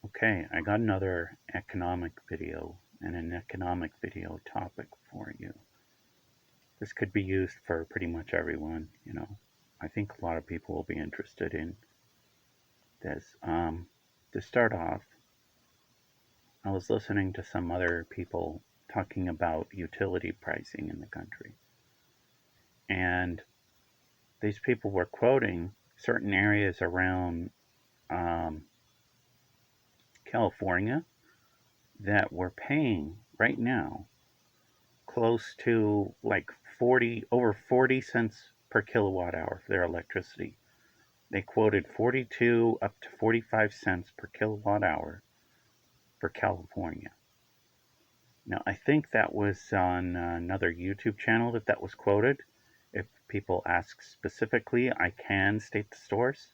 Okay, I got another economic video and an economic video topic for you. This could be used for pretty much everyone. I think a lot of people will be interested in this. To start off, I was listening to some other people talking about utility pricing in the country. And these people were quoting certain areas around um, California that were paying right now close to like 40 over 40 cents per kilowatt hour for their electricity. They quoted 42 up to 45 cents per kilowatt hour for California. Now, I think that was on another YouTube channel that was quoted. If people ask specifically, I can state the source,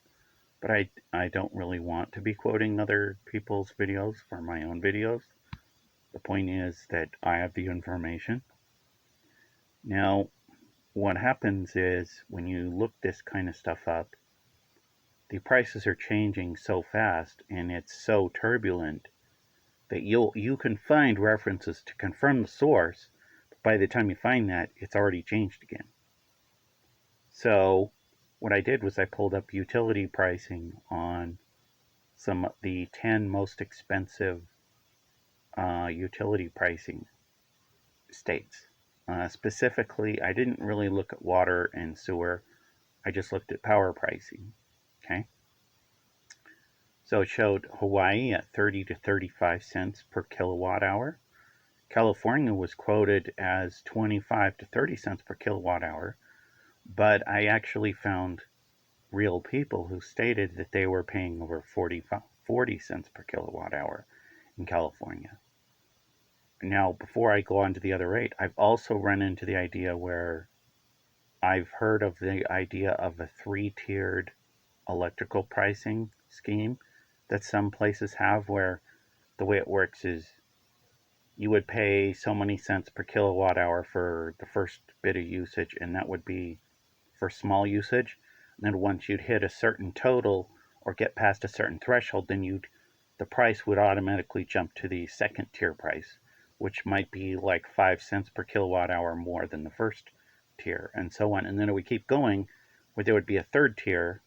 but I don't really want to be quoting other people's videos for my own videos. The point is that I have the information. Now, what happens is when you look this kind of stuff up, the prices are changing so fast and it's so turbulent that you can find references to confirm the source, but by the time you find that, it's already changed again. So what I did was I pulled up utility pricing on some of the 10 most expensive utility pricing states. Specifically, I didn't really look at water and sewer. I just looked at power pricing. Okay. So it showed Hawaii at 30 to 35 cents per kilowatt hour. California was quoted as 25 to 30 cents per kilowatt hour, but I actually found real people who stated that they were paying over 40 cents per kilowatt hour in California. Now, before I go on to the other rate, I've also run into the idea where I've heard of the idea of a three-tiered electrical pricing scheme that some places have, where the way it works is you would pay so many cents per kilowatt hour for the first bit of usage, and that would be for small usage. And then once you'd hit a certain total or get past a certain threshold, then the price would automatically jump to the second tier price, which might be like 5 cents per kilowatt hour more than the first tier, and so on. And then it would keep going, where there would be a third tier,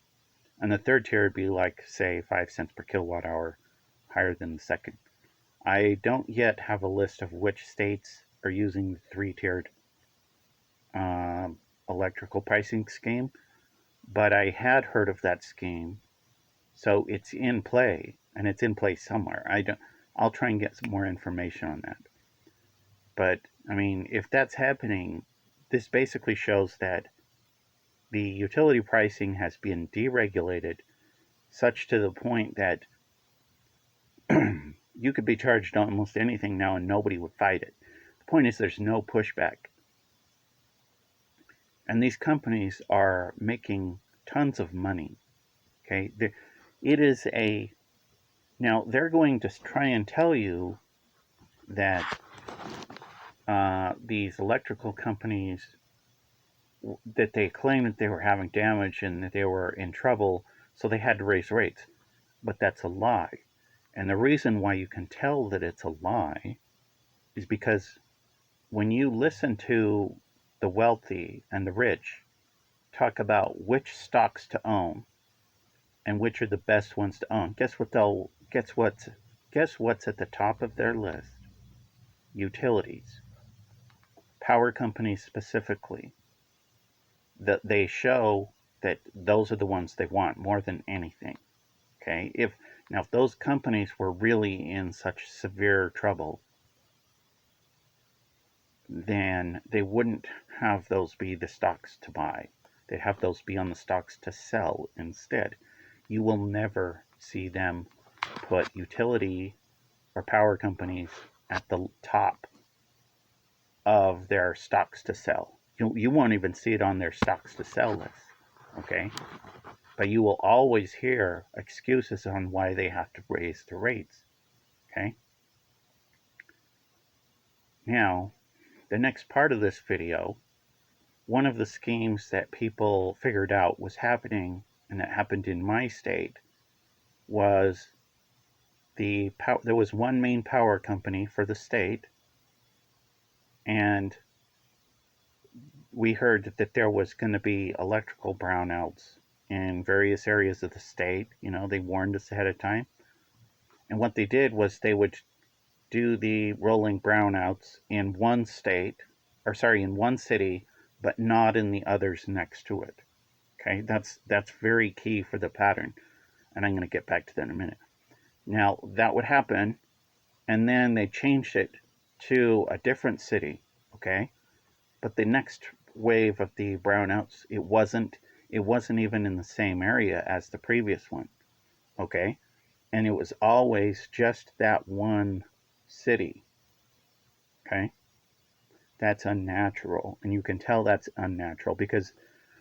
and the third tier would be like, say, 5 cents per kilowatt hour higher than the second. I don't yet have a list of which states are using the three-tiered um, electrical pricing scheme, but I had heard of that scheme, so it's in play, and it's in play somewhere. I'll try and get some more information on that. But I mean, if that's happening, this basically shows that the utility pricing has been deregulated, such to the point that you could be charged almost anything now and nobody would fight it. The point is, there's no pushback. And these companies are making tons of money. Okay, it is a now they're going to try and tell you that these electrical companies, that they claim that they were having damage and that they were in trouble, so they had to raise rates. But that's a lie. And the reason why you can tell that it's a lie is because when you listen to the wealthy and the rich talk about which stocks to own and which are the best ones to own, guess what's at the top of their list? Utilities, power companies specifically. That they show that those are the ones they want more than anything. Okay, if those companies were really in such severe trouble, then they wouldn't have those be the stocks to buy. They'd have those be on the stocks to sell instead. You will never see them put utility or power companies at the top of their stocks to sell. You won't even see it on their stocks to sell list. Okay? But you will always hear excuses on why they have to raise the rates. Okay? Now, the next part of this video, one of the schemes that people figured out was happening, and that happened in my state, was there was one main power company for the state, and we heard that there was going to be electrical brownouts in various areas of the state. They warned us ahead of time. And what they did was they would do the rolling brownouts in one state, or sorry, in one city, but not in the others next to it. Okay, that's very key for the pattern, and I'm going to get back to that in a minute. Now that would happen, and then they changed it to a different city. Okay, but the next wave of the brownouts, it wasn't even in the same area as the previous one. Okay, and it was always just that one city. Okay, that's unnatural, and you can tell that's unnatural because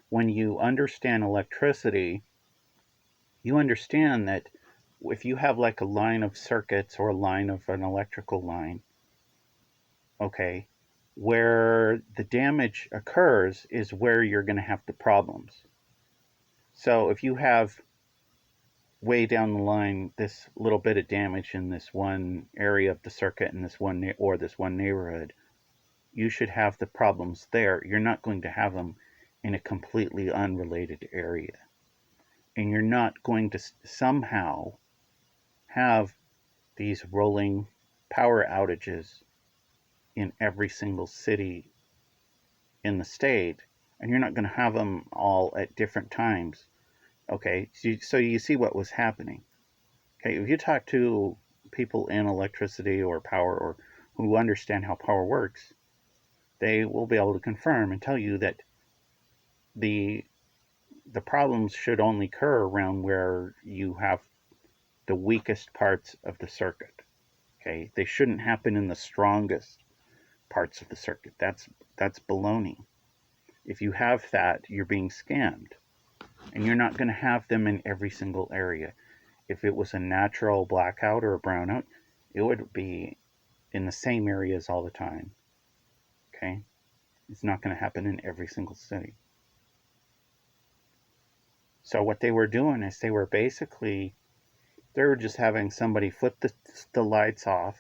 when you understand electricity, you understand that if you have like a line of circuits or a line of an electrical line, okay, where the damage occurs is where you're going to have the problems. So if you have way down the line this little bit of damage in this one area of the circuit in this one neighborhood, you should have the problems there. You're not going to have them in a completely unrelated area. And you're not going to somehow have these rolling power outages in every single city in the state, and you're not going to have them all at different times. Okay, so you see what was happening. Okay, if you talk to people in electricity or power or who understand how power works, they will be able to confirm and tell you that the the problems should only occur around where you have the weakest parts of the circuit. Okay, they shouldn't happen in the strongest parts of the circuit. That's baloney. If you have that, you're being scammed, and you're not going to have them in every single area. If it was a natural blackout or a brownout, it would be in the same areas all the time. Okay, it's not going to happen in every single city. So what they were doing is they were just having somebody flip the lights off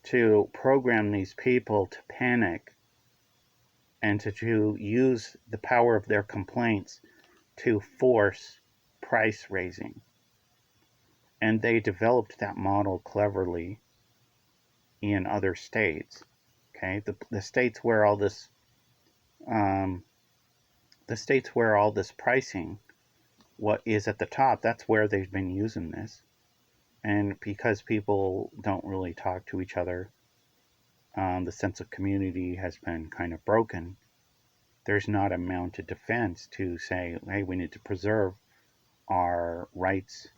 to program these people to panic and to use the power of their complaints to force price raising. And they developed that model cleverly in other states. Okay, the states where all this um, the states where all this pricing what is at the top, that's where they've been using this. And because people don't really talk to each other, the sense of community has been kind of broken. There's not a mounted defense to say, hey, we need to preserve our rights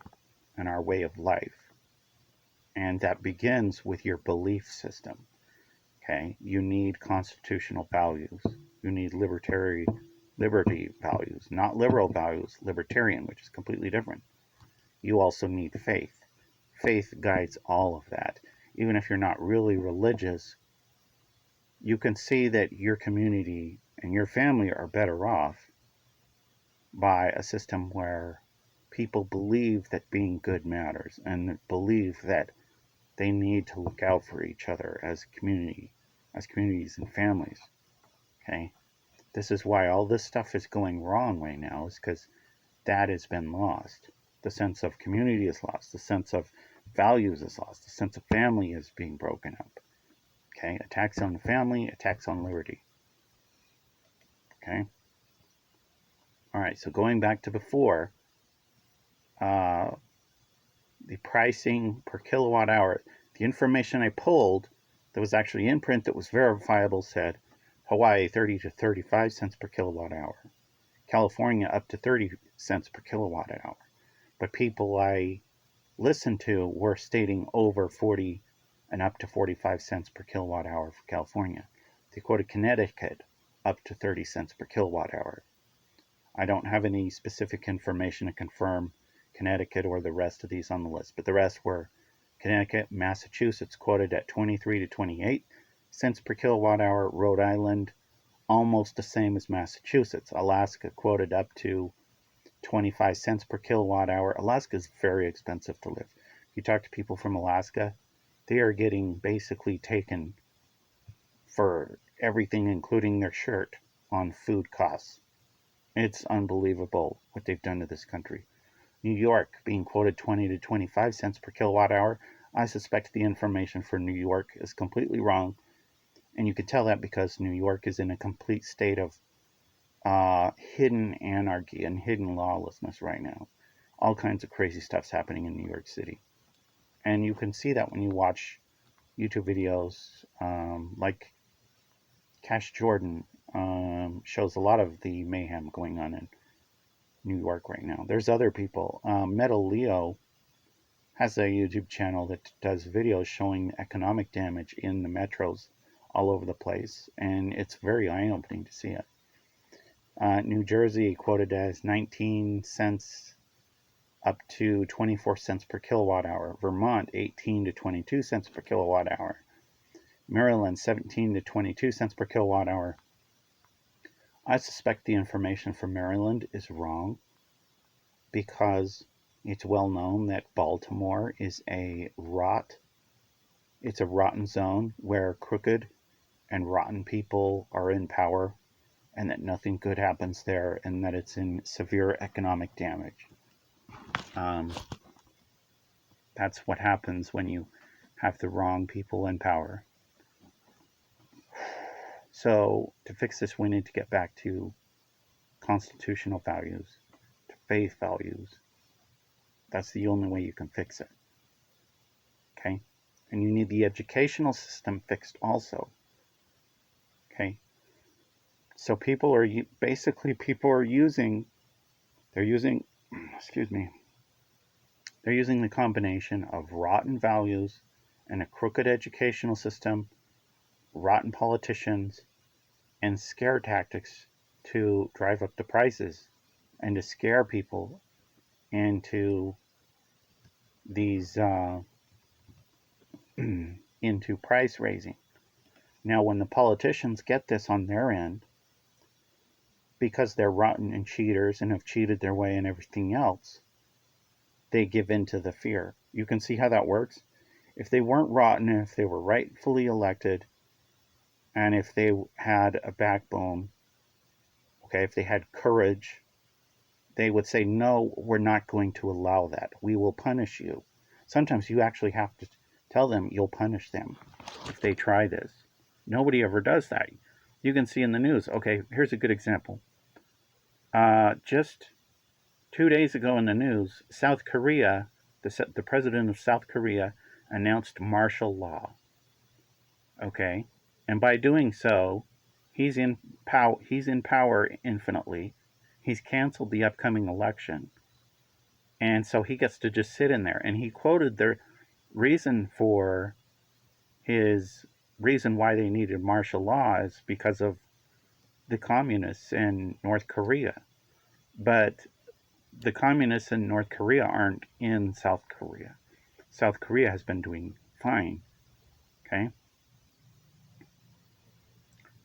and our way of life. And that begins with your belief system. Okay, you need constitutional values. You need liberty values, not liberal values, libertarian, which is completely different. You also need faith. Faith guides all of that. Even if you're not really religious, you can see that your community and your family are better off by a system where people believe that being good matters and believe that they need to look out for each other as communities and families. Okay, this is why all this stuff is going wrong right now, is because that has been lost. The sense of community is lost. The sense of values is lost. The sense of family is being broken up. Okay, attacks on the family, attacks on liberty. Okay, all right. So going back to before, uh, the pricing per kilowatt hour, the information I pulled that was actually in print that was verifiable said Hawaii 30 to 35 cents per kilowatt hour, California up to 30 cents per kilowatt hour. But people I listened to were stating over 40 and up to 45 cents per kilowatt hour for California. They quoted Connecticut up to 30 cents per kilowatt hour. I don't have any specific information to confirm Connecticut or the rest of these on the list, but the rest were Connecticut, Massachusetts quoted at 23 to 28 cents per kilowatt hour, Rhode Island almost the same as Massachusetts, Alaska quoted up to 25 cents per kilowatt hour. Alaska is very expensive to live. You talk to people from Alaska, they are getting basically taken for everything, including their shirt, on food costs. It's unbelievable what they've done to this country. New York being quoted 20 to 25 cents per kilowatt hour. I suspect the information for New York is completely wrong. And you can tell that because New York is in a complete state of hidden anarchy and hidden lawlessness right now. All kinds of crazy stuff's happening in New York City. And you can see that when you watch YouTube videos like Cash Jordan shows a lot of the mayhem going on in New York right now. There's other people. Metal Leo has a YouTube channel that does videos showing economic damage in the metros all over the place, and it's very eye-opening to see it. New Jersey quoted as 19 cents up to 24 cents per kilowatt hour. Vermont 18 to 22 cents per kilowatt hour. Maryland 17 to 22 cents per kilowatt hour. I suspect the information from Maryland is wrong because it's well known that Baltimore is it's a rotten zone where crooked and rotten people are in power, and that nothing good happens there, and that it's in severe economic damage. That's what happens when you have the wrong people in power. So to fix this, we need to get back to constitutional values, to faith values. That's the only way you can fix it. Okay? And you need the educational system fixed also. Okay? So people are using, excuse me, they're using the combination of rotten values and a crooked educational system, rotten politicians, and scare tactics to drive up the prices and to scare people into these into price raising. Now, when the politicians get this on their end, because they're rotten and cheaters and have cheated their way and everything else, they give in to the fear. You can see how that works. If they weren't rotten, if they were rightfully elected, and if they had a backbone, okay, if they had courage, they would say, no, we're not going to allow that. We will punish you. Sometimes you actually have to tell them you'll punish them if they try this. Nobody ever does that. You can see in the news. Okay, here's a good example. Just 2 days ago in the news, South Korea, the president of South Korea announced martial law. Okay, and by doing so, he's in power infinitely. He's canceled the upcoming election, and so he gets to just sit in there. And he quoted the reason for his reason why they needed martial law is because of the communists in North Korea. But the communists in North Korea aren't in South Korea. South Korea has been doing fine. Okay?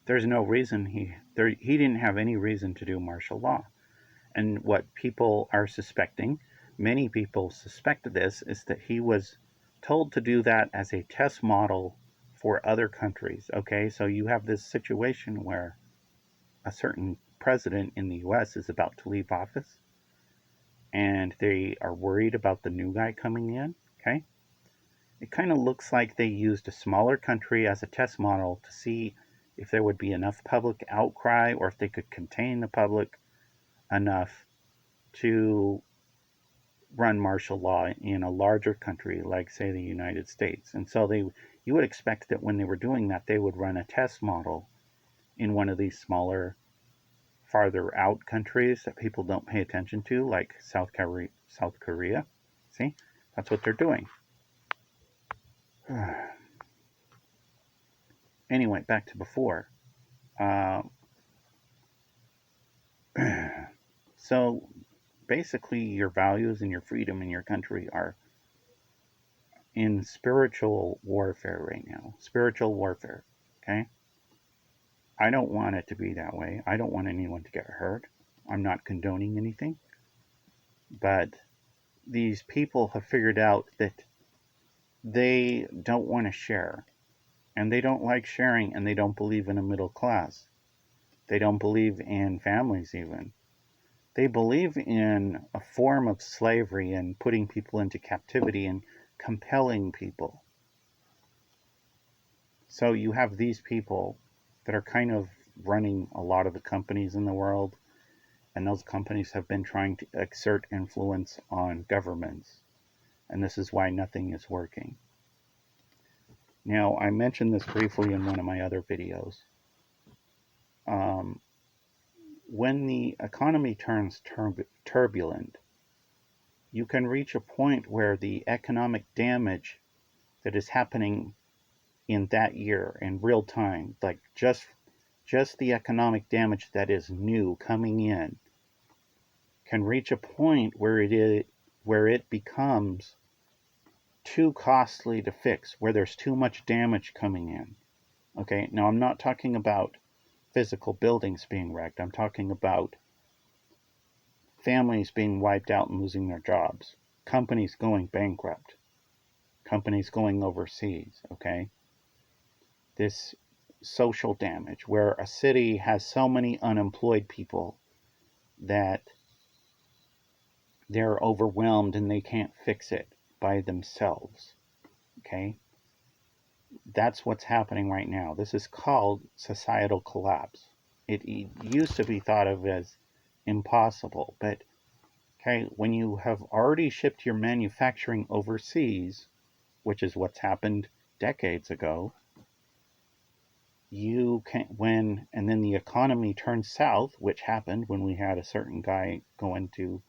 There's no reason he didn't have any reason to do martial law. And what people are suspecting, many people suspect this, is that he was told to do that as a test model for other countries. Okay, so you have this situation where a certain president in the US is about to leave office and they are worried about the new guy coming in. Okay, it kind of looks like they used a smaller country as a test model to see if there would be enough public outcry or if they could contain the public enough to run martial law in a larger country like, say, the United States. And so you would expect that when they were doing that, they would run a test model in one of these smaller, farther out countries that people don't pay attention to, like South Korea. See, that's what they're doing. Anyway, back to before. Uh, so basically, your values and your freedom in your country are in spiritual warfare right now. Spiritual warfare. Okay? I don't want it to be that way. I don't want anyone to get hurt. I'm not condoning anything. But these people have figured out that they don't want to share, and they don't like sharing, and they don't believe in a middle class. They don't believe in families even. They believe in a form of slavery and putting people into captivity and compelling people. So you have these people that are kind of running a lot of the companies in the world, and those companies have been trying to exert influence on governments, and this is why nothing is working. Now, I mentioned this briefly in one of my other videos. Um, when the economy turns turbulent, you can reach a point where the economic damage that is happening in that year in real time, like just the economic damage that is new coming in, can reach a point where it becomes too costly to fix, where there's too much damage coming in. Okay, now I'm not talking about physical buildings being wrecked. I'm talking about families being wiped out and losing their jobs, companies going bankrupt, companies going overseas. Okay, this social damage where a city has so many unemployed people that they're overwhelmed and they can't fix it by themselves. Okay, that's what's happening right now. This is called societal collapse. It used to be thought of as impossible, but okay, when you have already shipped your manufacturing overseas, which is what's happened decades ago, you can and then the economy turns south, which happened when we had a certain guy go into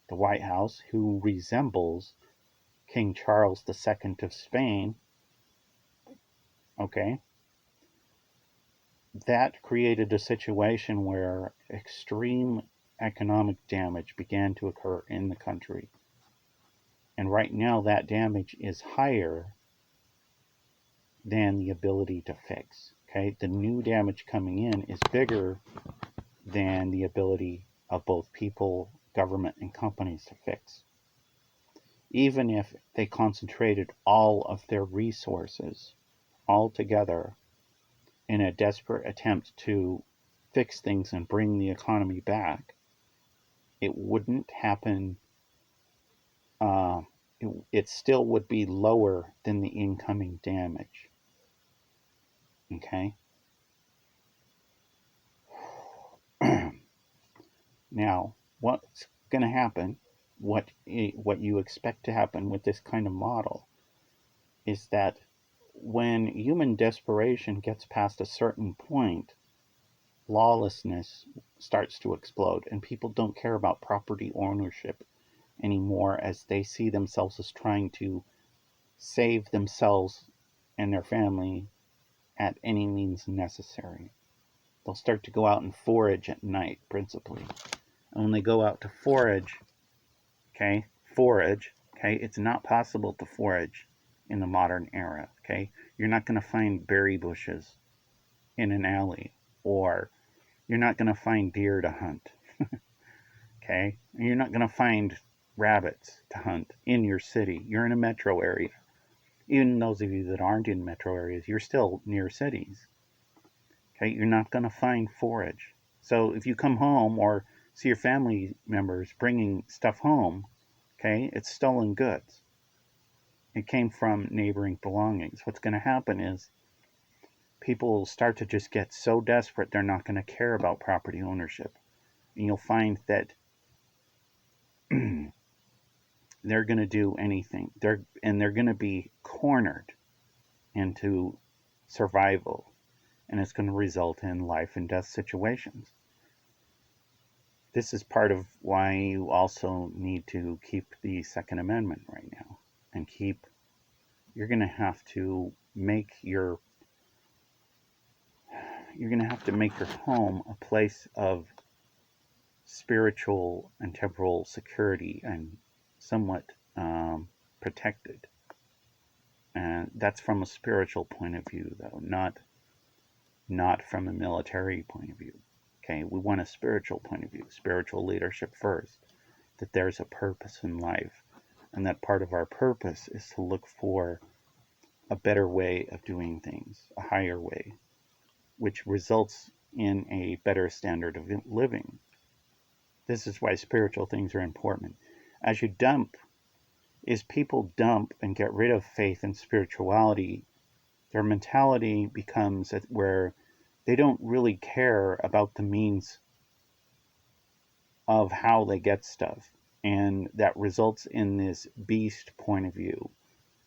the White House who resembles King Charles II of Spain. Okay, that created a situation where extreme economic damage began to occur in the country. And right now, that damage is higher than the ability to fix. Okay, the new damage coming in is bigger than the ability of both people, government, and companies to fix. Even if they concentrated all of their resources all together in a desperate attempt to fix things and bring the economy back, it wouldn't happen. Uh, it still would be lower than the incoming damage. Okay. Now, what's going to happen? What you expect to happen with this kind of model is that when human desperation gets past a certain point, lawlessness starts to explode, and people don't care about property ownership anymore, as they see themselves as trying to save themselves and their family at any means necessary. They'll start to go out and forage at night, principally. And when they go out to forage, okay, it's not possible to forage in the modern era, okay? You're not going to find berry bushes in an alley, or you're not going to find deer to hunt, okay? And you're not going to find rabbits to hunt in your city. You're in a metro area. Even those of you that aren't in metro areas, you're still near cities. Okay, you're not going to find forage. So if you come home or see your family members bringing stuff home, okay, it's stolen goods. It came from neighboring belongings. What's going to happen is people will start to just get so desperate they're not going to care about property ownership. And you'll find that they're going to do anything. They're going to be cornered into survival, and it's going to result in life and death situations. This is part of why you also need to keep the Second Amendment right now, and you're going to have to make your home a place of spiritual and temporal security and somewhat protected. And that's from a spiritual point of view, though, not from a military point of view. Okay, we want a spiritual point of view, spiritual leadership first, that there's a purpose in life, and that part of our purpose is to look for a better way of doing things, a higher way, which results in a better standard of living. This is why spiritual things are important. As you people dump and get rid of faith and spirituality, their mentality becomes where they don't really care about the means of how they get stuff. And that results in this beast point of view,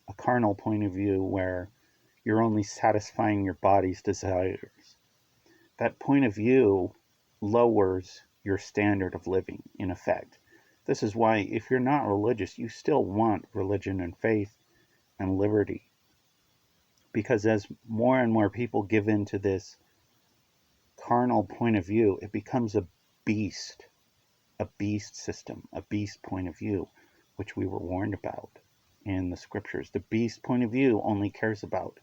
a carnal point of view where you're only satisfying your body's desires. That point of view lowers your standard of living, in effect. This is why, if you're not religious, you still want religion and faith and liberty. Because as more and more people give into this carnal point of view, it becomes a beast system, a beast point of view, which we were warned about in the scriptures. The beast point of view only cares about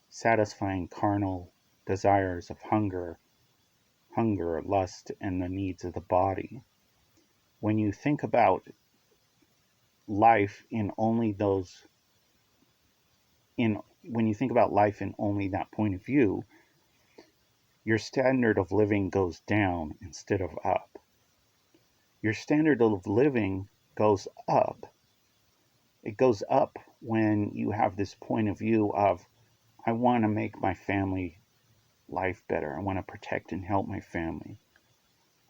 satisfying carnal desires of hunger, lust, and the needs of the body. When you think about life in only those in when you think about life in only that point of view, your standard of living goes down instead of up. Your standard of living goes up. It goes up when you have this point of view of, I want to make my family life better. I want to protect and help my family.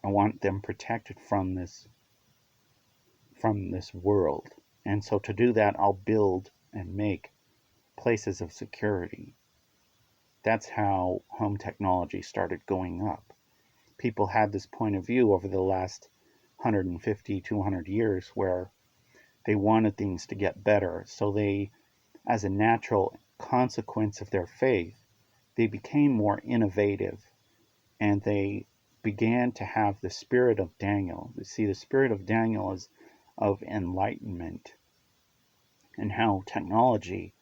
I want them protected from this world. And so to do that, I'll build and make places of security. That's how home technology started going up. People had this point of view over the last 150, 200 years where they wanted things to get better. So they, as a natural consequence of their faith, they became more innovative and they began to have the spirit of Daniel. You see, the spirit of Daniel is of enlightenment, and how technology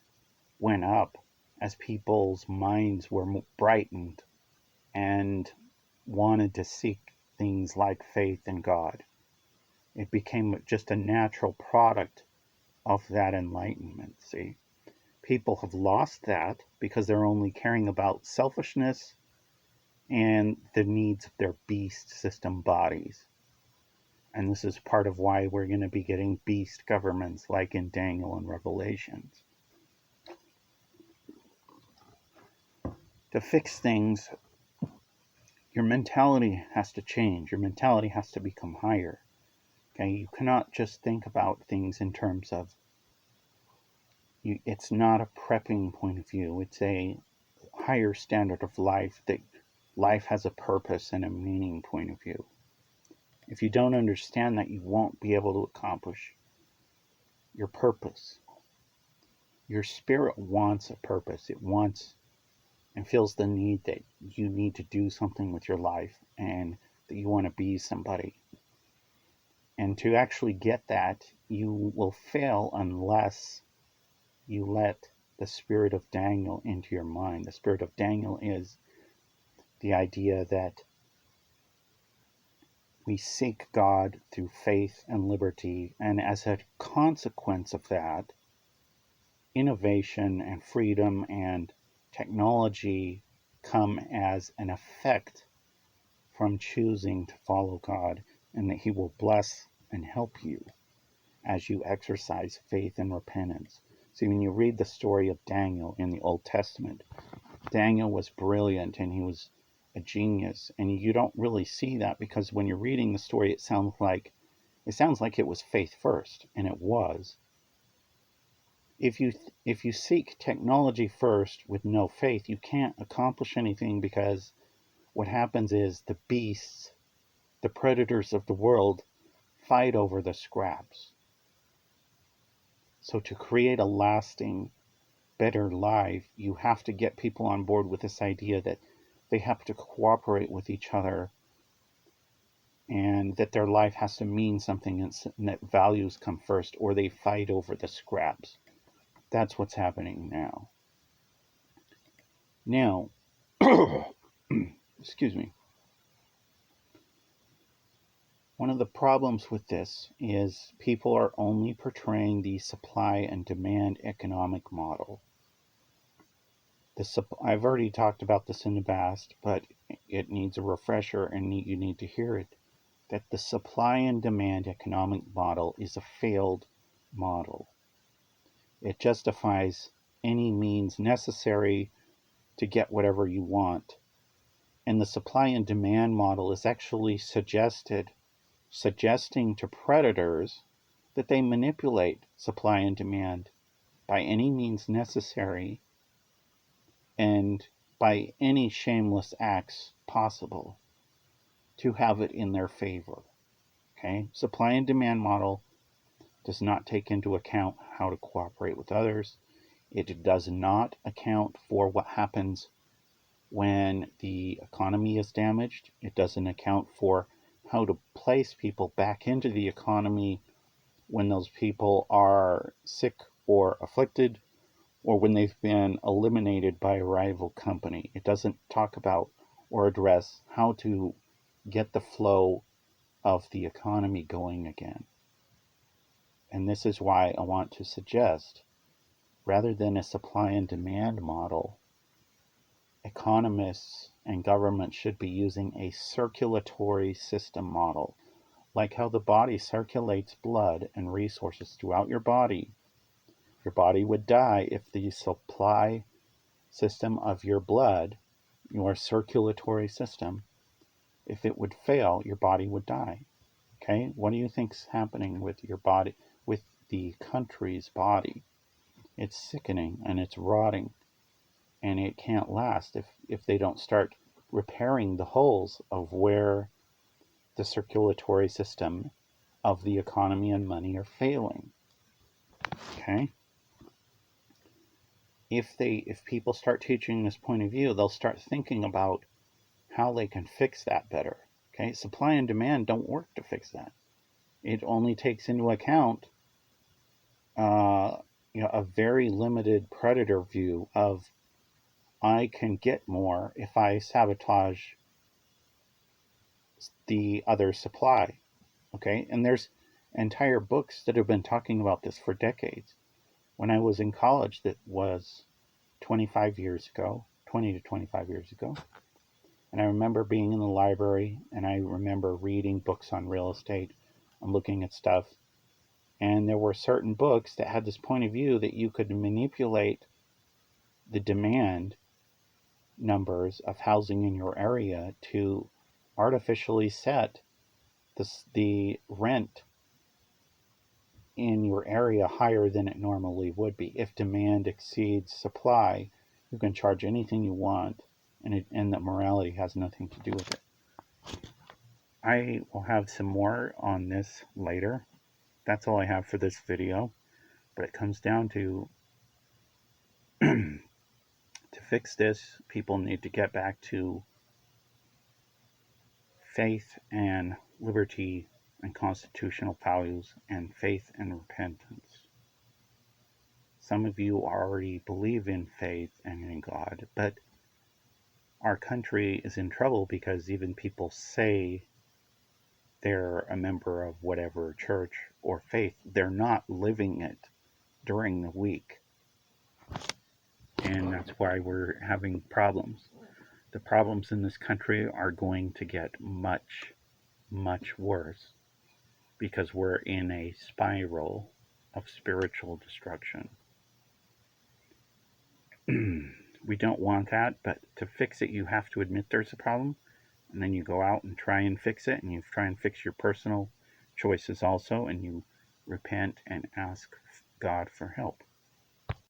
went up as people's minds were brightened and wanted to seek things like faith in God. It became just a natural product of that enlightenment. See, people have lost that because they're only caring about selfishness and the needs of their beast system bodies. And this is part of why we're going to be getting beast governments like in Daniel and Revelations. To fix things, your mentality has to change. Your mentality has to become higher. Okay, you cannot just think about things in terms of it's not a prepping point of view. It's a higher standard of life, that life has a purpose and a meaning point of view. If you don't understand that, you won't be able to accomplish your purpose. Your spirit wants a purpose. It wants and feels the need that you need to do something with your life and that you want to be somebody. And to actually get that, you will fail unless you let the spirit of Daniel into your mind. The spirit of Daniel is the idea that we seek God through faith and liberty, and as a consequence of that, innovation and freedom and technology come as an effect from choosing to follow God, and that He will bless and help you as you exercise faith and repentance. See, when you read the story of Daniel in the Old Testament, Daniel was brilliant and he was a genius, and you don't really see that because when you're reading the story, it sounds like it was faith first, and it was. If you seek technology first with no faith, you can't accomplish anything, because what happens is the beasts, the predators of the world, fight over the scraps. So to create a lasting, better life, you have to get people on board with this idea that they have to cooperate with each other, and that their life has to mean something, and that values come first, or they fight over the scraps. That's what's happening now. Now, excuse me. One of the problems with this is people are only portraying the supply and demand economic model. I've already talked about this in the past, but it needs a refresher, and you need to hear it. That the supply and demand economic model is a failed model. It justifies any means necessary to get whatever you want. And the supply and demand model is actually suggesting to predators that they manipulate supply and demand by any means necessary and by any shameless acts possible to have it in their favor. Okay? Supply and demand model does not take into account how to cooperate with others. It does not account for what happens when the economy is damaged. It doesn't account for how to place people back into the economy when those people are sick or afflicted, or when they've been eliminated by a rival company. It doesn't talk about or address how to get the flow of the economy going again. And this is why I want to suggest, rather than a supply and demand model, economists and government should be using a circulatory system model, like how the body circulates blood and resources throughout your body. Your body would die if the supply system of your blood, your circulatory system, if it would fail, your body would die. Okay? What do you think's happening with your body, with the country's body? It's sickening and it's rotting, and it can't last if they don't start repairing the holes of where the circulatory system of the economy and money are failing. Okay? If people start teaching this point of view, they'll start thinking about how they can fix that better. Okay? Supply and demand don't work to fix that. It only takes into account a very limited predator view of, I can get more if I sabotage the other supply. Okay? And there's entire books that have been talking about this for decades. When I was in college, that was 25 years ago, 20 to 25 years ago. And I remember being in the library, and I remember reading books on real estate and looking at stuff. And there were certain books that had this point of view that you could manipulate the demand numbers of housing in your area to artificially set the rent in your area higher than it normally would be. If demand exceeds supply, you can charge anything you want, and the morality has nothing to do with it. I will have some more on this later. That's all I have for this video, but it comes down to to fix this, people need to get back to faith and liberty and constitutional values and faith and repentance. Some of you already believe in faith and in God, but our country is in trouble because even people say they're a member of whatever church or faith, they're not living it during the week. And that's why we're having problems. The problems in this country are going to get much, much worse because we're in a spiral of spiritual destruction. We don't want that, but to fix it, you have to admit there's a problem, and then you go out and try and fix it, and you try and fix your personal choices also, and you repent and ask God for help.